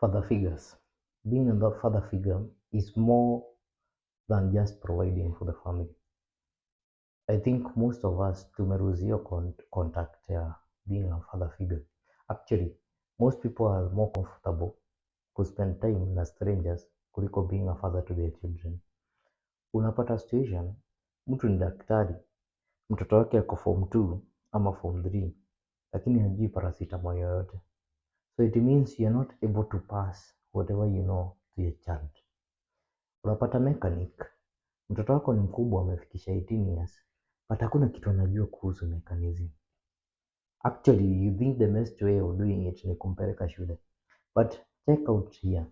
Father figures. Being a father figure is more than just providing for the family. I think most of us tumeruhusiwa contact ya being a father figure. Actually, most people are more comfortable to spend time na strangers kuliko being a father to their children. Unapata situation, mtu ni daktari, mtoto wake ako form 2 ama form 3, lakini hajui paracetamol yoyote. So it means you're not able to pass whatever you know to your child. Unapata mechanic, mtoto wako ni mkubwa amefikisha 18 years, but hakuna kitu anajua kuhusu mechanism. Actually, you think the best way of doing it ni kumpeleka shule. But check out here,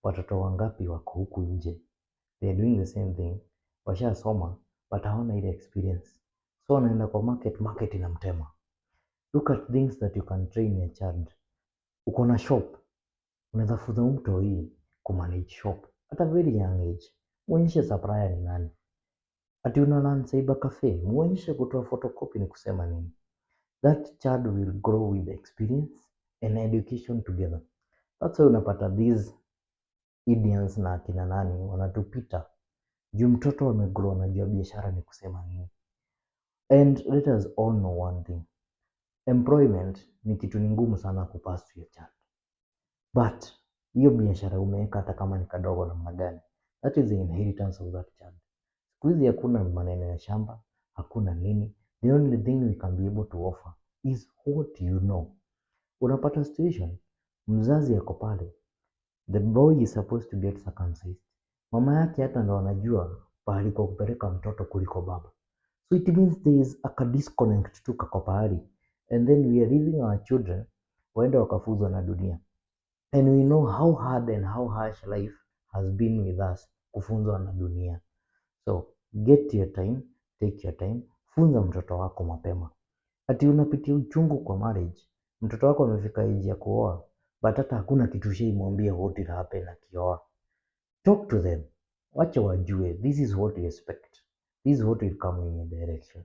watoto wangapi wako huku nje. They are doing the same thing. Washasoma, but hawana ile experience. So wanaenda kwa market inamtema. Look at things that you can train your child. Uko na shop, unaweza funza mtu hii kumanage shop at a very young age. Muonyeshe supplier ni nani. Ati unalan cyber cafe, muonyeshe kutoa photocopy ni kusema nini. That child will grow with experience and education together. That's why unapata these Indians na akina nani wanatupita. Juu mtoto amegrow anajua biashara ni kusema nini. And let us all know one thing. Employment ni kitu ni ngumu sana kupass to your child. But hiyo biashara umeweka hata kama ni kadogo namna gani, that is the inheritance of that child. Siku hizi hakuna maneno ya shamba, hakuna nini. The only thing we can be able to offer is what you know. Unapata situation, mzazi yako pale, the boy is supposed to get circumcised. Mama yake hata ndo anajua pahali kwa kupeleka mtoto kuliko baba. So it means there is a disconnect tu kako pahali. And then we are leaving our children waende wakafuzwa na dunia. And we know how hard and how harsh life has been with us kufunzwa na dunia. So get your time, take your time, funza mtoto wako mapema. Ati unapitia uchungu kwa marriage, mtoto wako amefika age ya kuoa, but hata hakuna kitu shaimwambia what will happen akioa. Talk to them. Wacha wajue, this is what you expect. This is what will come in your direction.